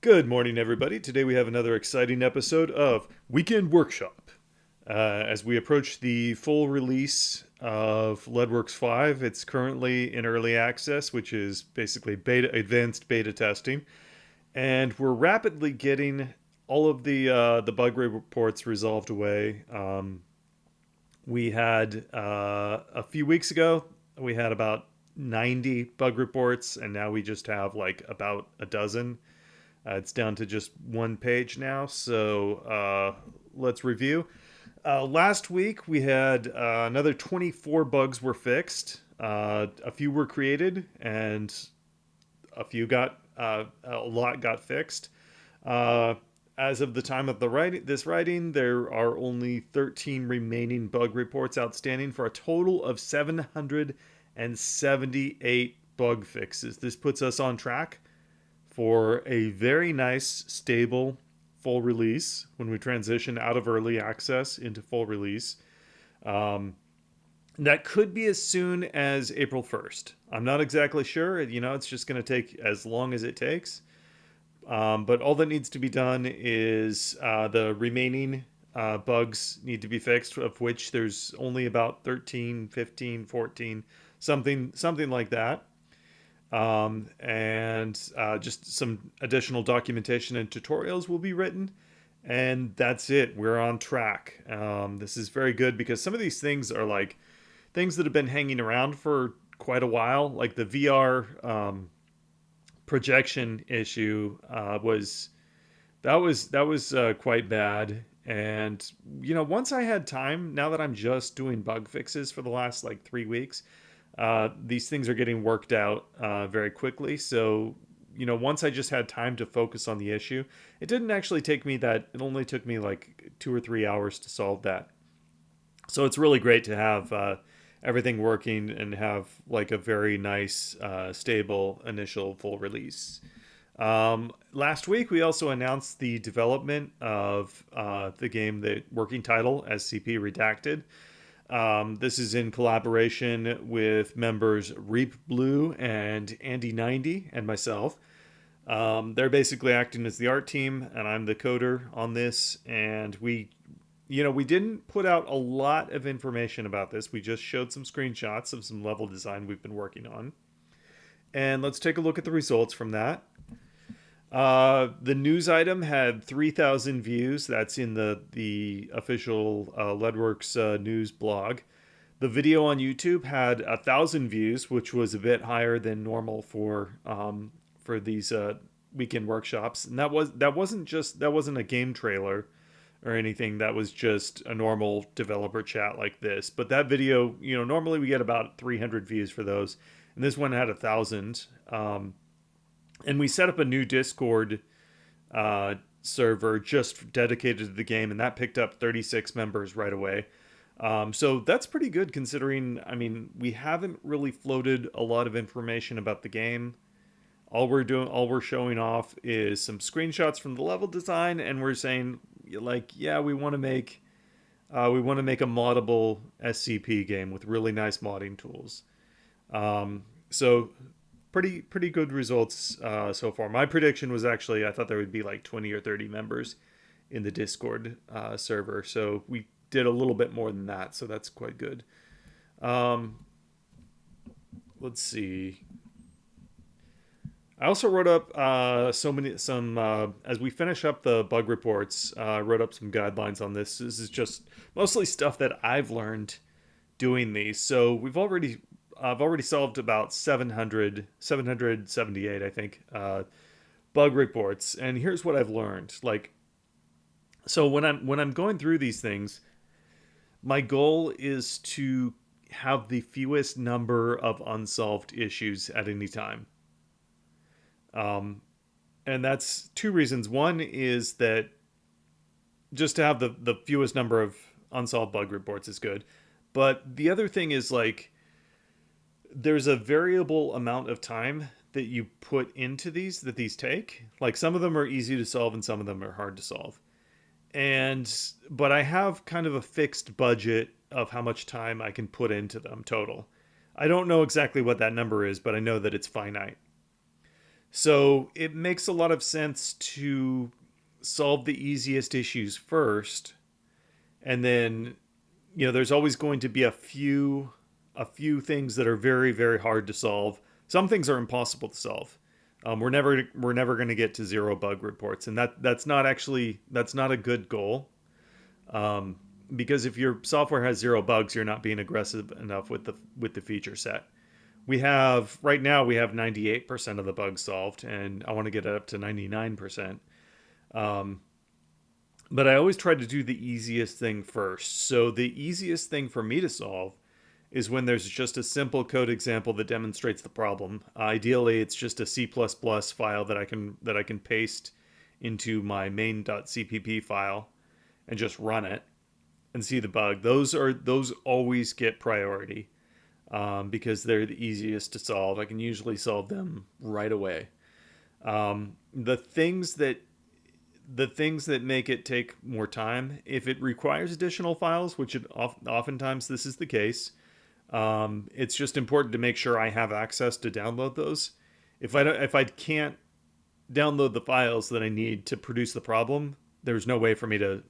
Good morning, everybody. Today we have another exciting episode of Weekend Workshop. As we approach the full release of Leadworks 5, it's currently in early access, which is basically advanced beta testing, and we're rapidly getting all of the bug reports resolved away. We had a few weeks ago, we had about 90 bug reports, and now we just have like about a dozen. It's down to just one page now, so let's review. Last week we had another 24 bugs were fixed. A few were created, and a lot got fixed. Uh, as of the time of this writing, there are only 13 remaining bug reports outstanding for a total of 778 bug fixes. This puts us on track for a very nice, stable full release when we transition out of early access into full release. Um, that could be as soon as April 1st. I'm not exactly sure. It's just going to take as long as it takes. But all that needs to be done is the remaining bugs need to be fixed, of which there's only about 13, 15, 14, something like that. And just some additional documentation and tutorials will be written. And that's it. We're on track. This is very good because some of these things are like things that have been hanging around for quite a while. Like the VR projection issue was quite bad. And once I had time, now that I'm just doing bug fixes for the last like 3 weeks, these things are getting worked out very quickly. So, once I just had time to focus on the issue, it didn't actually take me that, it only took me like 2 or 3 hours to solve that. So it's really great to have everything working and have like a very nice, stable initial full release. Last week, we also announced the development of the game, the working title, SCP Redacted. This is in collaboration with members Reap Blue and Andy90 and myself. They're basically acting as the art team, and I'm the coder on this. And we didn't put out a lot of information about this. We just showed some screenshots of some level design we've been working on. And let's take a look at the results from that. The news item had 3,000 views. That's in the official Leadworks news blog. The video on YouTube had 1,000 views, which was a bit higher than normal for these weekend workshops. And that wasn't a game trailer or anything. That was just a normal developer chat like this. But that video, normally we get about 300 views for those, and this one had 1,000. And we set up a new Discord server just dedicated to the game, and that picked up 36 members right away. So that's pretty good considering, we haven't really floated a lot of information about the game. All we're showing off is some screenshots from the level design, and we're saying, like, yeah, we want to make a moddable SCP game with really nice modding tools. So pretty good results so far. My prediction was actually I thought there would be like 20 or 30 members in the Discord server, so we did a little bit more than that, so that's quite good. Let's see. I also wrote up as we finish up the bug reports. Wrote up some guidelines on this. This is just mostly stuff that I've learned doing these. So I've already solved about 778, I think, bug reports. And here's what I've learned. So when I'm going through these things, my goal is to have the fewest number of unsolved issues at any time. And that's two reasons. One is that just to have the fewest number of unsolved bug reports is good. But the other thing is there's a variable amount of time that you put into these take. Like some of them are easy to solve and some of them are hard to solve. But I have kind of a fixed budget of how much time I can put into them total. I don't know exactly what that number is, but I know that it's finite. So it makes a lot of sense to solve the easiest issues first, and then there's always going to be a few things that are very very hard to solve. Some things are impossible to solve. We're never going to get to zero bug reports, and that's not a good goal. Um, because if your software has zero bugs, you're not being aggressive enough with the feature set. Right now we have 98% of the bugs solved, and I want to get it up to 99%. Um, but I always try to do the easiest thing first. So the easiest thing for me to solve is when there's just a simple code example that demonstrates the problem. Ideally, it's just a C++ file that I can paste into my main.cpp file and just run it and see the bug. Those always get priority, because they're the easiest to solve. I can usually solve them right away. The things that make it take more time, if it requires additional files, which oftentimes this is the case, it's just important to make sure I have access to download those. If I can't download the files that I need to produce the problem, there's no way for me to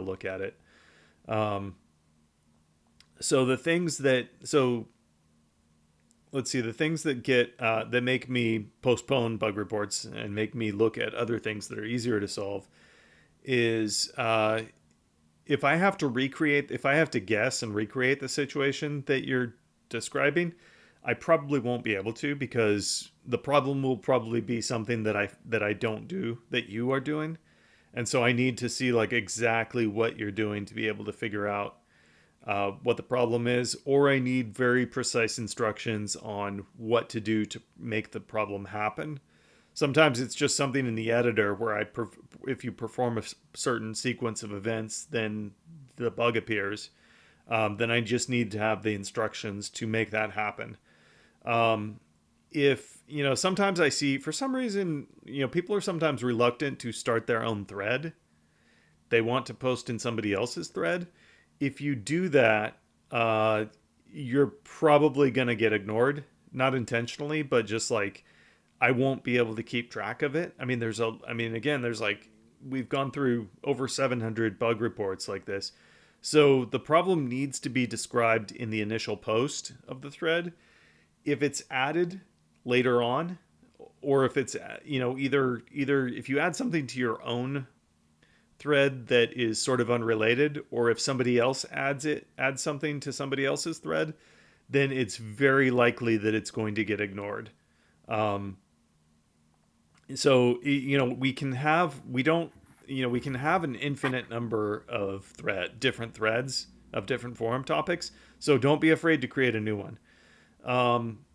look at it. Um, so let's see, the things that make me postpone bug reports and make me look at other things that are easier to solve is, if I have to guess and recreate the situation that you're describing, I probably won't be able to, because the problem will probably be something that I don't do that you are doing. And so I need to see like exactly what you're doing to be able to figure out what the problem is, or I need very precise instructions on what to do to make the problem happen. Sometimes it's just something in the editor where if you perform a certain sequence of events, then the bug appears. Then I just need to have the instructions to make that happen. Um, if sometimes I see, for some reason, people are sometimes reluctant to start their own thread. They want to post in somebody else's thread. If you do that, you're probably going to get ignored, not intentionally, but just like I won't be able to keep track of it. Again, there's like, we've gone through over 700 bug reports like this. So the problem needs to be described in the initial post of the thread. If it's added later on, or if it's, either if you add something to your own thread that is sort of unrelated, or if somebody else adds something to somebody else's thread, then it's very likely that it's going to get ignored. Um, so we can have an infinite number of different threads of different forum topics. So don't be afraid to create a new one. Um,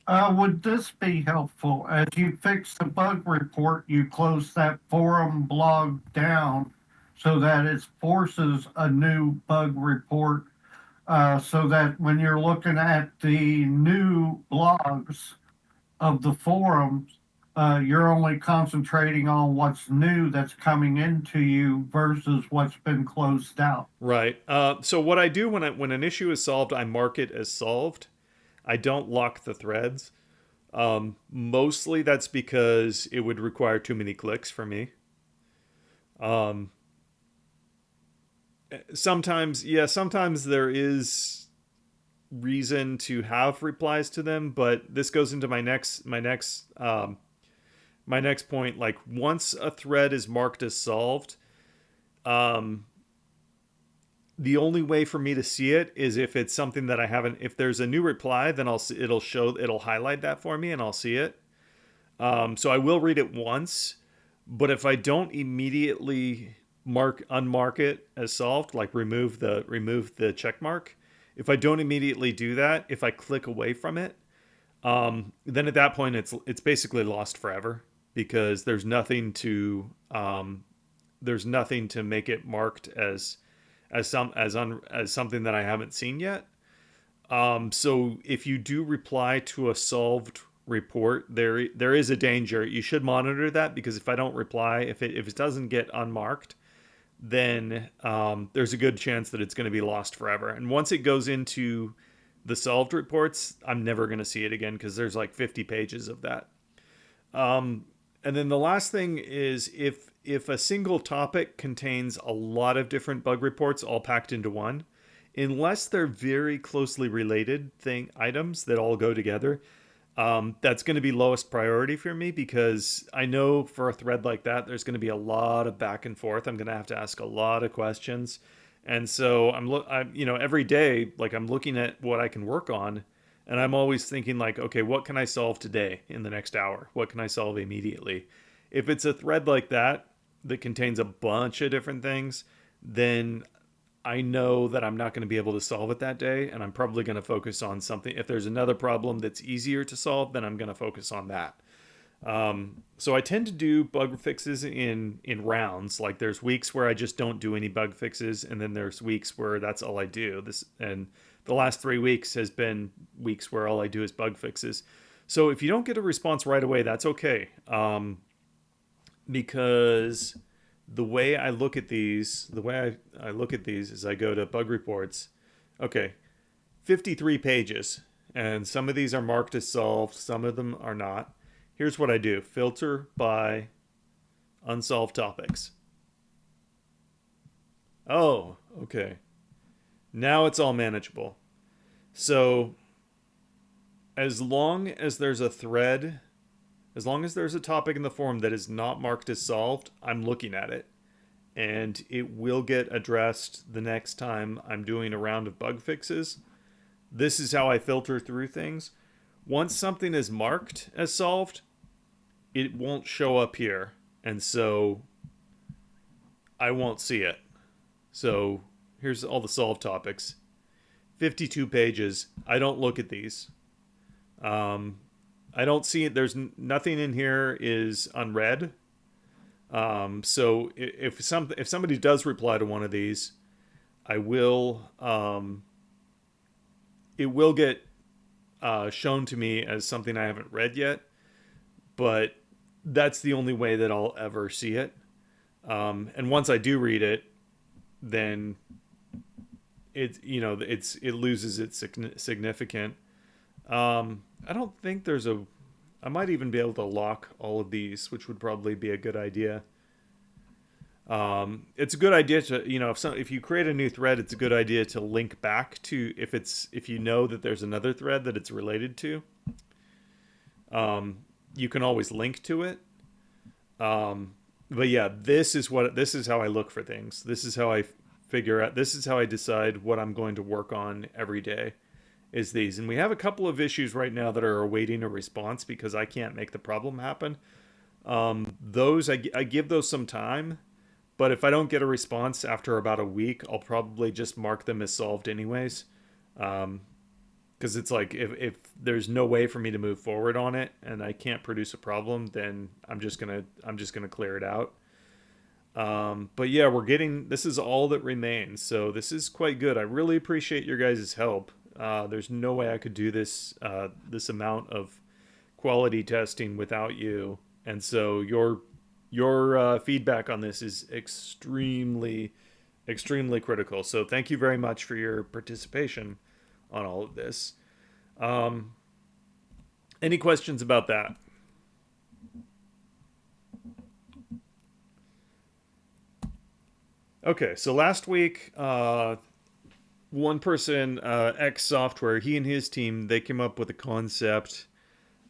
Would this be helpful? As you fix the bug report, you close that forum blog down so that it forces a new bug report, so that when you're looking at the new blogs of the forums, you're only concentrating on what's new that's coming into you versus what's been closed out. right. So what I do when an issue is solved, I mark it as solved. I don't lock the threads. Mostly that's because it would require too many clicks for me. Um, sometimes there is reason to have replies to them, but this goes into my next point. Like, once a thread is marked as solved, um, the only way for me to see it is if it's something that I haven't. If there's a new reply, then it'll highlight that for me, and I'll see it. So I will read it once, but if I don't immediately unmark it as solved, like remove the check mark, if I don't immediately do that, if I click away from it, then at that point it's basically lost forever, because there's nothing to make it marked as something that I haven't seen yet. So if you do reply to a solved report, there is a danger. You should monitor that, because if I don't reply, if it doesn't get unmarked, then there's a good chance that it's going to be lost forever. And once it goes into the solved reports, I'm never going to see it again, because there's like 50 pages of that. Um, and then the last thing is if a single topic contains a lot of different bug reports all packed into one, unless they're very closely related thing items that all go together, that's going to be lowest priority for me because I know for a thread like that, there's going to be a lot of back and forth. I'm going to have to ask a lot of questions, and so I'm every day like I'm looking at what I can work on, and I'm always thinking like, okay, what can I solve today in the next hour? What can I solve immediately? If it's a thread like that that contains a bunch of different things, then I know that I'm not going to be able to solve it that day, and I'm probably going to focus on something. If there's another problem that's easier to solve, then I'm going to focus on that. So I tend to do bug fixes in rounds. Like there's weeks where I just don't do any bug fixes, and then there's weeks where that's all I do. This and the last 3 weeks has been weeks where all I do is bug fixes. So if you don't get a response right away, that's okay. Because the way I look at these, the way I look at these is I go to bug reports. Okay, 53 pages, and some of these are marked as solved, some of them are not. Here's what I do: filter by unsolved topics. Oh, okay. Now it's all manageable. So, as long as there's a thread, as long as there's a topic in the forum that is not marked as solved, I'm looking at it. And it will get addressed the next time I'm doing a round of bug fixes. This is how I filter through things. Once something is marked as solved, it won't show up here. And so I won't see it. So here's all the solved topics: 52 pages. I don't look at these. Um, I don't see it. There's nothing in here is unread. So if somebody does reply to one of these, I will it will get shown to me as something I haven't read yet, but that's the only way that I'll ever see it. And once I do read it, then it loses its significant. I don't think there's a. I might even be able to lock all of these, which would probably be a good idea. It's a good idea to if you create a new thread, it's a good idea to link back to if you know that there's another thread that it's related to. You can always link to it. But yeah, this is how I look for things. This is how I figure out. This is how I decide what I'm going to work on every day. Is these, and we have a couple of issues right now that are awaiting a response because I can't make the problem happen. Those I give those some time, but if I don't get a response after about a week, I'll probably just mark them as solved anyways. Because it's like if there's no way for me to move forward on it and I can't produce a problem, then I'm just gonna clear it out. But yeah, we're getting this is all that remains, so this is quite good. I really appreciate your guys' help. There's no way I could do this amount of quality testing without you, and so your feedback on this is extremely critical. So thank you very much for your participation on all of this. Um, any questions about that? Okay, so last week, one person, X Software, he and his team, they came up with a concept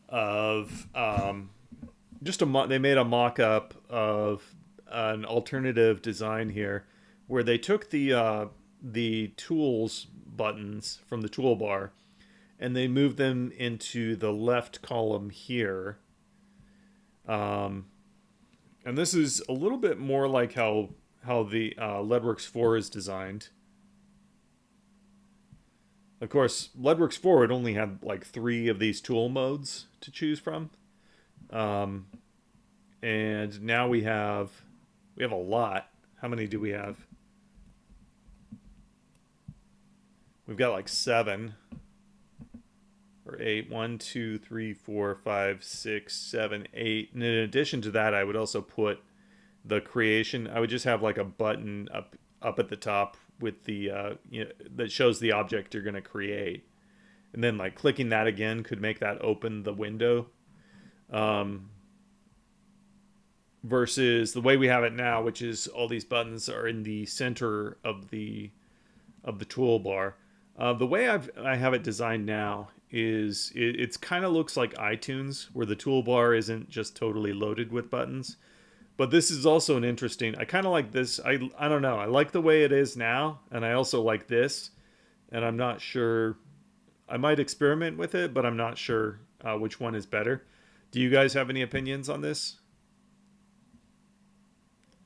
of they made a mock-up of an alternative design here, where they took the tools buttons from the toolbar and they moved them into the left column here. Um, and this is a little bit more like how the LeadWorks 4 is designed. Of course, LeadWorks 4 would only have like 3 of these tool modes to choose from. Um, and now we have a lot. How many do we have? We've got like 7 or 8. 1, 2, 3, 4, 5, 6, 7, 8. And in addition to that, I would also put the creation. I would just have like a button up at the top with the that shows the object you're going to create, and then like clicking that again could make that open the window. versus the way we have it now, which is all these buttons are in the center of the toolbar. The way I have it designed now is it's kind of looks like iTunes, where the toolbar isn't just totally loaded with buttons. But this is also an interesting. I kind of like this. I don't know. I like the way it is now, and I also like this. And I'm not sure. I might experiment with it, but I'm not sure which one is better. Do you guys have any opinions on this?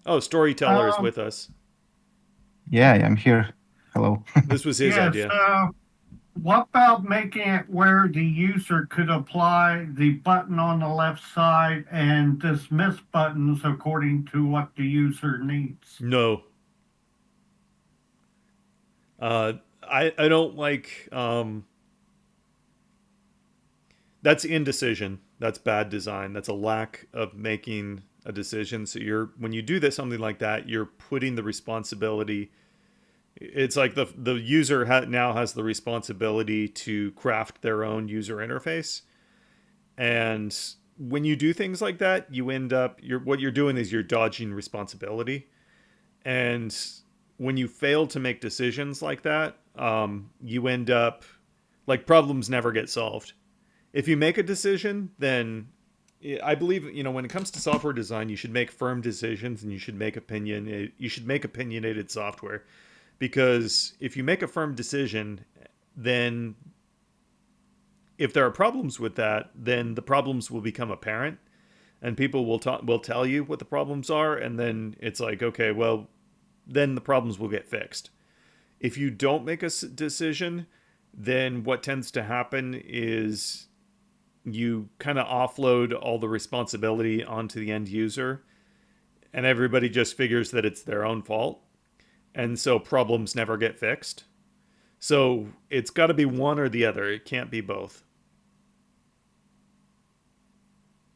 Oh, Storyteller is Um, with us. Yeah, I'm here. Hello. This was his yes. idea. What about making it where the user could apply the button on the left side and dismiss buttons according to what the user needs? No. I don't like that's indecision. That's bad design. That's a lack of making a decision. So you're when you do this something like that, you're putting the responsibility. It's like the user now has the responsibility to craft their own user interface, and when you do things like that, you end up what you're doing is you're dodging responsibility, and when you fail to make decisions like that, you end up like problems never get solved. If you make a decision, then I believe when it comes to software design, you should make firm decisions and you should make opinionated software, because if you make a firm decision, then if there are problems with that, then the problems will become apparent, and people will tell you what the problems are, and then it's like, okay, well, then the problems will get fixed. If you don't make a decision, then what tends to happen is you kind of offload all the responsibility onto the end user, and everybody just figures that it's their own fault, and so problems never get fixed. So it's got to be one or the other. It can't be both.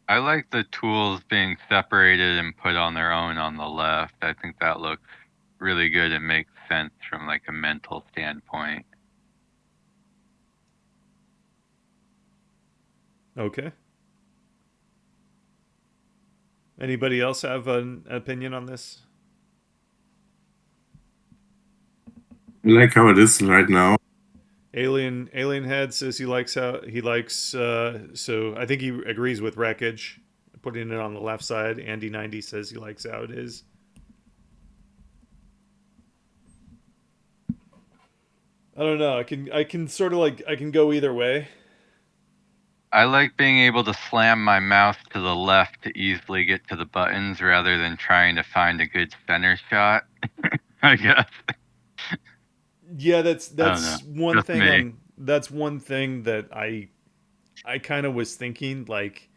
I like the tools being separated and put on their own on the left. I think that looks really good and makes sense from like a mental standpoint. Okay. Anybody else have an opinion on this? I like how it is right now. Alien Head says he likes so I think he agrees with Wreckage, putting it on the left side. Andy 90 says he likes how it is. I don't know. I can sort of like I can go either way. I like being able to slam my mouse to the left to easily get to the buttons rather than trying to find a good center shot. I guess. Yeah, I don't know. one Just thing me. that's one thing that I kind of was thinking, like,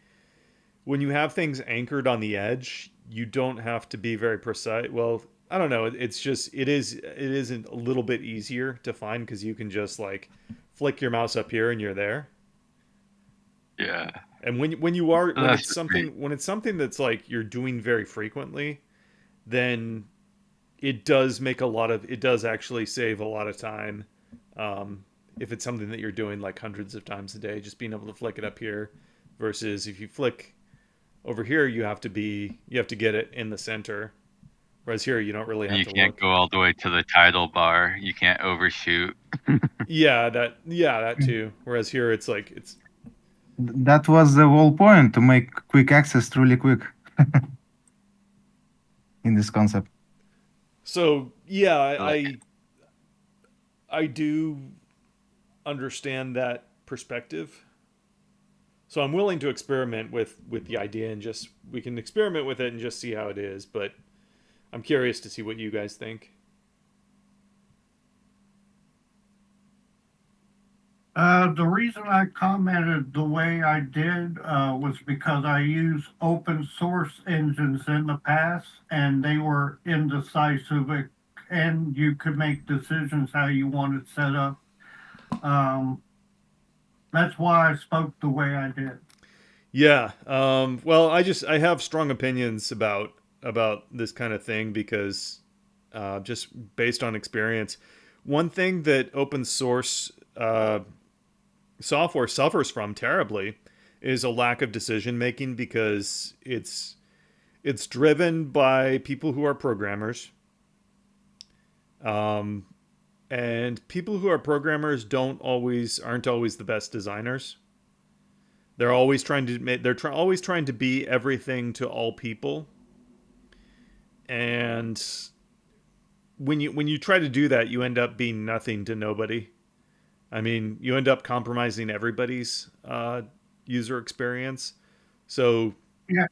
when you have things anchored on the edge, you don't have to be very precise. Well, I don't know. It's just it is a little bit easier to find because you can just like flick your mouse up here and you're there. Yeah. And when you are That's just me. when it's something that's like you're doing very frequently, then it does actually save a lot of time. If it's something that you're doing like hundreds of times a day, just being able to flick it up here, versus if you flick over here, you have to get it in the center. Whereas here, you don't really And have you to can't look. go all the way to the title bar. You can't overshoot. Yeah, that too. Whereas here, it's like it's That was the whole point, to make quick access really quick in this concept. so yeah. Like, I do understand that perspective. So I'm willing to experiment with the idea, and just we can experiment with it and just see how it is. But I'm curious to see what you guys think. The reason I commented the way I did was because I use open source engines in the past and they were indecisive, and you could make decisions how you want it set up. Um, that's why I spoke the way I did. Yeah. Well, I have strong opinions about this kind of thing because just based on experience. One thing that open source software suffers from terribly is a lack of decision making, because it's It's driven by people who are programmers. Um, and people who are programmers aren't always the best designers. They're always trying to always trying to be everything to all people. And when you try to do that, you end up being nothing to nobody. I mean, you end up compromising everybody's user experience. So Yeah,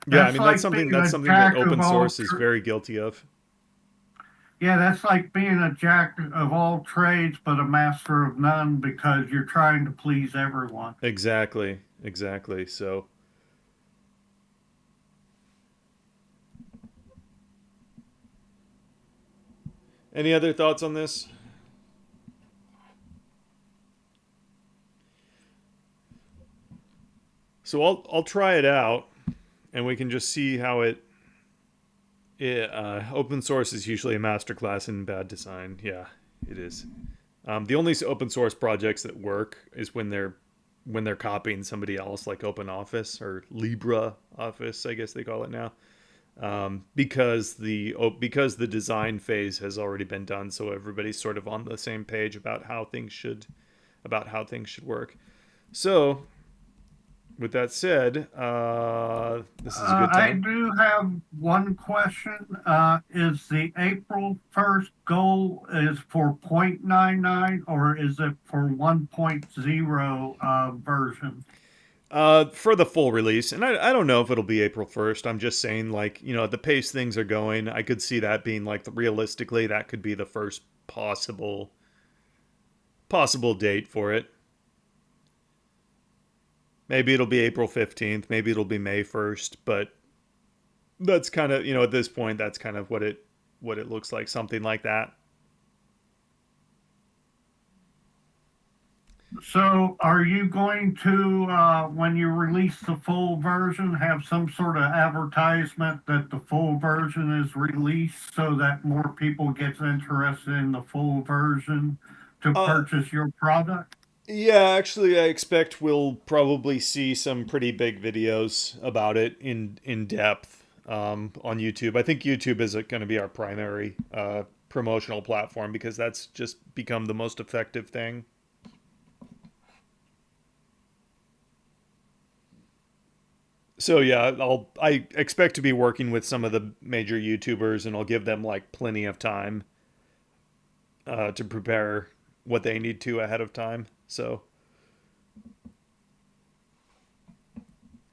yeah, I that's mean that's like something being a that jack open of all. source is very guilty of. Yeah, that's like being a jack of all trades but a master of none because you're trying to please everyone. Exactly, exactly. So any other thoughts on this? So I'll try it out, and we can just see how open source is usually a masterclass in bad design. Yeah, it is. The only open source projects that work is when they're copying somebody else, like OpenOffice or LibreOffice, I guess they call it now, because the design phase has already been done, so everybody's sort of on the same page about how things should work. So with that said, this is a good I time. do have one question. Is the April 1st goal is for 0.99 or is it for 1.0 version? For the full release, and I don't know if it'll be April 1st. I'm just saying, like, at the pace things are going, I could see that being like realistically that could be the first possible date for it. Maybe it'll be April 15th, maybe it'll be May 1st, but that's kind of, at this point that's kind of what it looks like, something like that. So are you going to, when you release the full version, have some sort of advertisement that the full version is released so that more people get interested in the full version to Uh purchase your product? yeah, actually I expect we'll probably see some pretty big videos about it in depth on YouTube. I think YouTube is going to be our primary promotional platform because that's just become the most effective thing. So yeah, I expect to be working with some of the major YouTubers, and I'll give them like plenty of time to prepare what they need to ahead of time. So,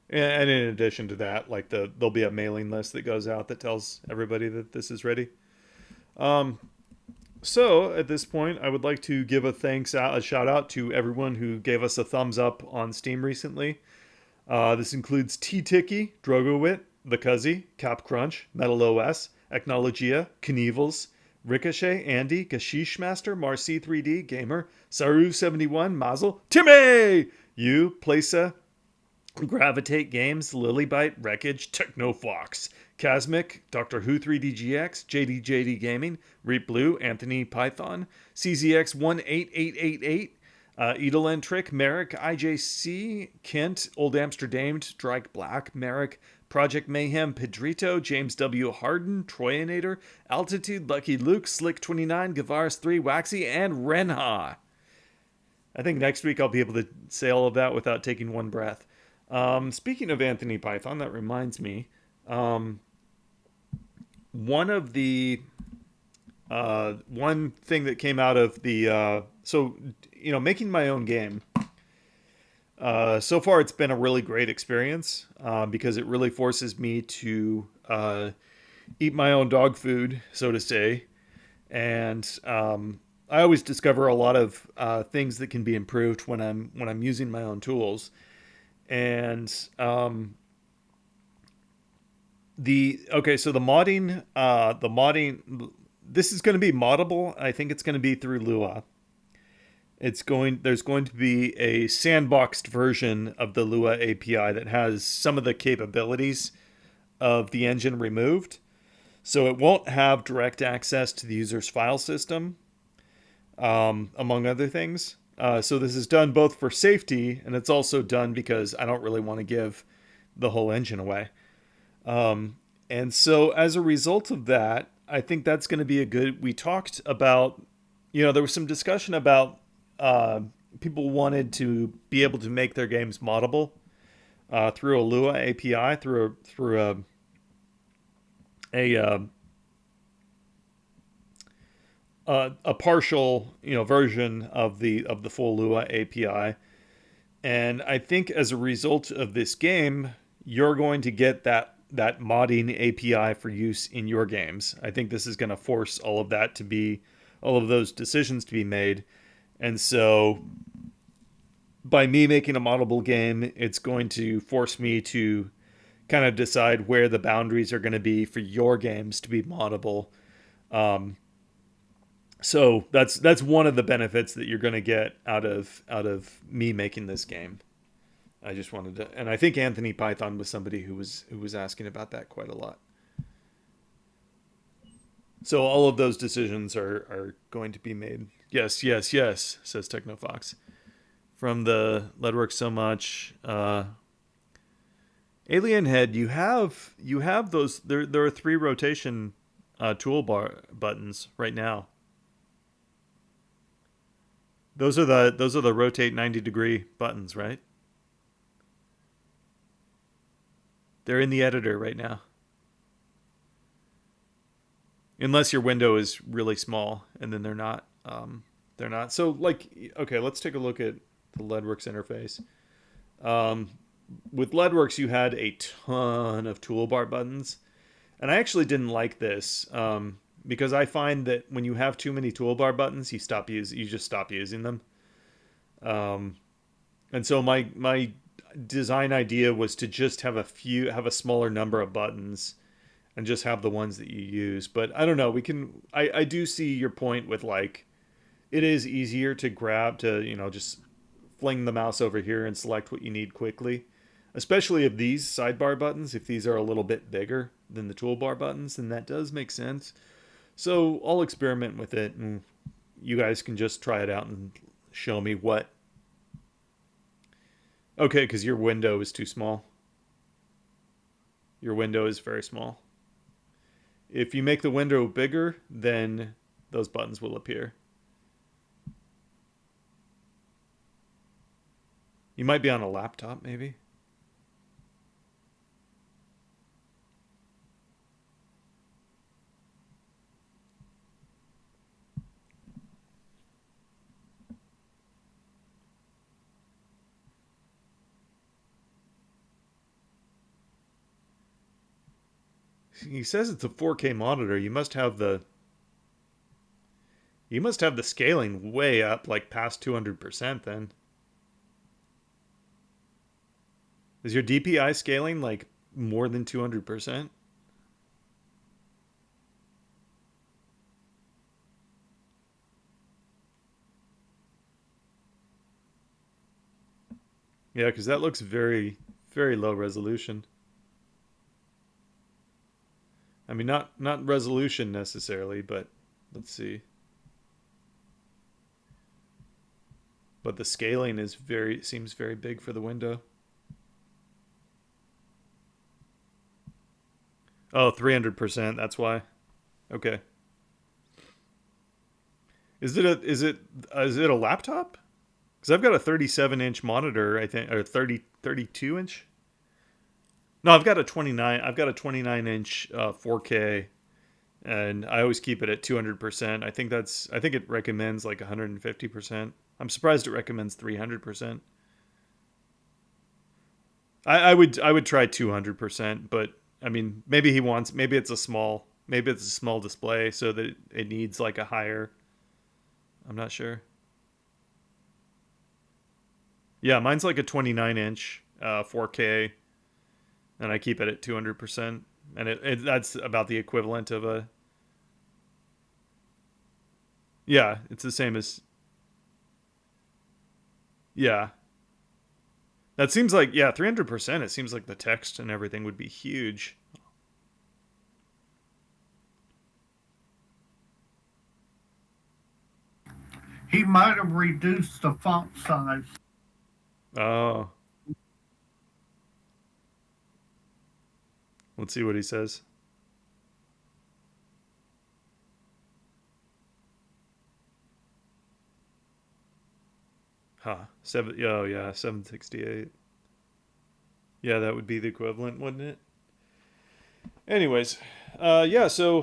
and in addition to that, like there'll be a mailing list that goes out that tells everybody that this is ready. Um, so at this point, I would like to give a shout out to everyone who gave us a thumbs up on Steam recently. This includes T-Ticky, Drogowit, The Cuzzy, CapCrunch, MetalOS, Echnologia, Knievels, Ricochet, Andy, Gashish Master, Marcy3D, Gamer, Saru71, Mazel, Timmy, You, Placa, Gravitate Games, Lilybite, Wreckage, Technofox, Casmic, Doctor Who 3DGX, JDJD Gaming, Reap Blue, Anthony Python, CZX18888, Edelin Trick, Merrick, IJC, Kent, Old Amsterdam, Drake Black, Merrick, Project Mayhem, Pedrito, James W. Harden, Troyanator, Altitude, Lucky Luke, Slick29, Gavaris3, Waxy, and Renha. I think next week I'll be able to say all of that without taking one breath. Speaking of Anthony Python, that reminds me. One of the one thing that came out of the making my own game. So far, it's been a really great experience because it really forces me to eat my own dog food, so to say, and I always discover a lot of things that can be improved when I'm using my own tools. And so the modding, this is going to be moddable. I think it's going to be through Lua. There's going to be a sandboxed version of the Lua API that has some of the capabilities of the engine removed. So it won't have direct access to the user's file system, among other things. So this is done both for safety, and it's also done because I don't really want to give the whole engine away. And so as a result of that, I think that's going to be a good. We talked about, there was some discussion about uh, people wanted to be able to make their games moddable through a Lua API, through a a partial version of the full Lua API. And I think as a result of this game, you're going to get that modding API for use in your games. I think this is going to force all of those decisions to be made. And so by me making a moddable game, it's going to force me to kind of decide where the boundaries are going to be for your games to be moddable. Um, so that's one of the benefits that you're going to get out of me making this game. I just wanted to, and I think Anthony Python was somebody who was asking about that quite a lot. So all of those decisions are going to be made. Yes, yes, yes, says TechnoFox. From the Leadworks so much. Alien Head, you have those. There are 3 rotation toolbar buttons right now. Those are the rotate 90-degree buttons, right? They're in the editor right now. Unless your window is really small, and then they're not. They're not. So, okay, let's take a look at the Leadworks interface. With Leadworks, you had a ton of toolbar buttons, and I actually didn't like this because I find that when you have too many toolbar buttons, you just stop using them. And so my design idea was to just have a smaller number of buttons and just have the ones that you use. But I don't know, I do see your point with it is easier to grab to, just fling the mouse over here and select what you need quickly. Especially if these sidebar buttons, if these are a little bit bigger than the toolbar buttons, then that does make sense. So I'll experiment with it and you guys can just try it out and show me what. Okay, because your window is too small. Your window is very small. If you make the window bigger, then those buttons will appear. You might be on a laptop, maybe. He says it's a 4K monitor. You must have the scaling way up, like past 200% then. Is your DPI scaling like more than 200%? Yeah, because that looks very, very low resolution. I mean, not resolution necessarily, but let's see. But the scaling seems very big for the window. Oh, 300%, that's why. Okay. Is it a laptop? Because I've got a 37-inch monitor, I think, or 32-inch. No, I've got a 29-inch 4K, and I always keep it at 200%. I think it recommends like 150%. I'm surprised it recommends 300%. I would try 200%, but I mean, maybe it's a small display so that it needs like a higher. I'm not sure. Yeah, mine's like a 29-inch 4K, and I keep it at 200%, and that's about the equivalent of a. Yeah, it's the same as. Yeah, that seems like 300%. It seems like the text and everything would be huge. He might have reduced the font size. Oh. Let's see what he says. Huh. Oh yeah, 768. Yeah, that would be the equivalent, wouldn't it? Anyways, yeah, so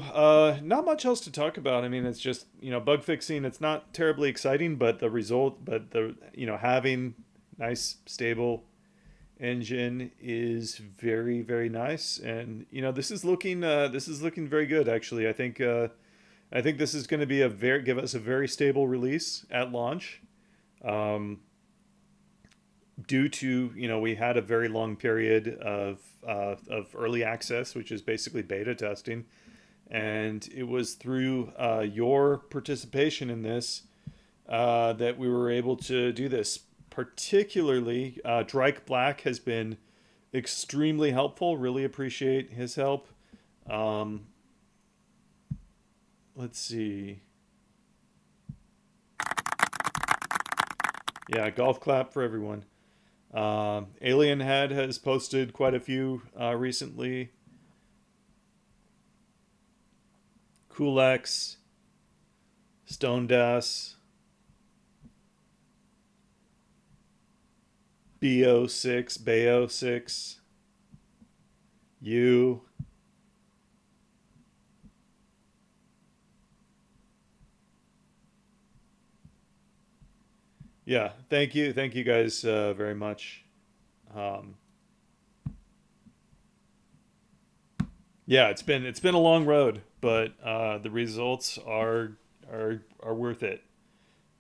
not much else to talk about. I mean, it's just, bug fixing. It's not terribly exciting, but having nice, stable engine is very, very nice. And, this is looking very good, actually. I think this is going to be give us a very stable release at launch. Um, Due to we had a very long period of early access, which is basically beta testing, and it was through your participation in this that we were able to do this. Particularly, Drake Black has been extremely helpful. Really appreciate his help. Um, let's see. Yeah, golf clap for everyone. Alien Head has posted quite a few recently. Coolx, Stone Das, BO6, Bayo6, you. Yeah, thank you guys very much. Um, yeah, it's been a long road, but the results are worth it.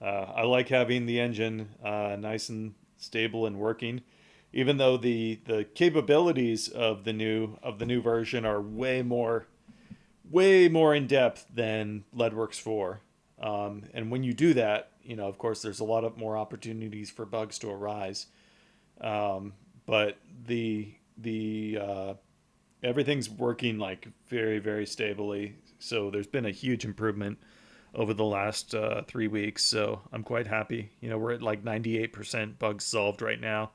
I like having the engine nice and stable and working, even though the capabilities of the new version are way more in depth than Leadworks 4. And when you do that, of course, there's a lot of more opportunities for bugs to arise. But the everything's working like very very stably. So there's been a huge improvement over the last 3 weeks. So I'm quite happy. We're at like 98% bugs solved right now,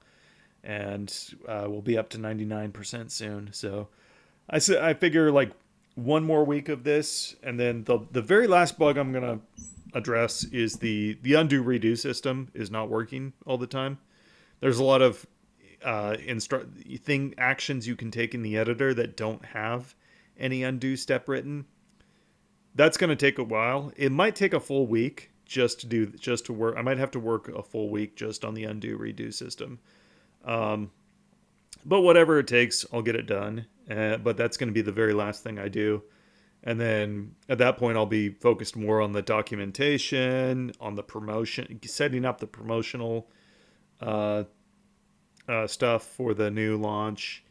and we'll be up to 99% soon. So I figure like one more week of this, and then the very last bug I'm gonna address is the undo redo system is not working all the time. There's a lot of actions you can take in the editor that don't have any undo step written. That's going to take a while. It might take a full week just to work. I might have to work a full week just on the undo redo system. Um, but whatever it takes, I'll get it done. But that's going to be the very last thing I do. And then at that point, I'll be focused more on the documentation, on the promotion, setting up the promotional uh, stuff for the new launch.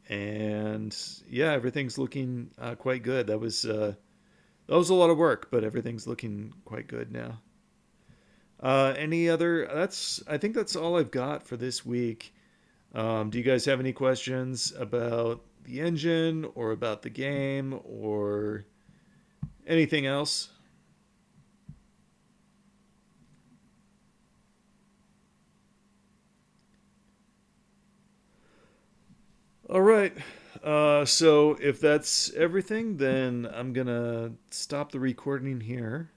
And yeah, everything's looking quite good. That was a lot of work, but everything's looking quite good now. Any other? I think that's all I've got for this week. Do you guys have any questions about the engine or about the game or anything else? All right. So if that's everything, then I'm gonna stop the recording here.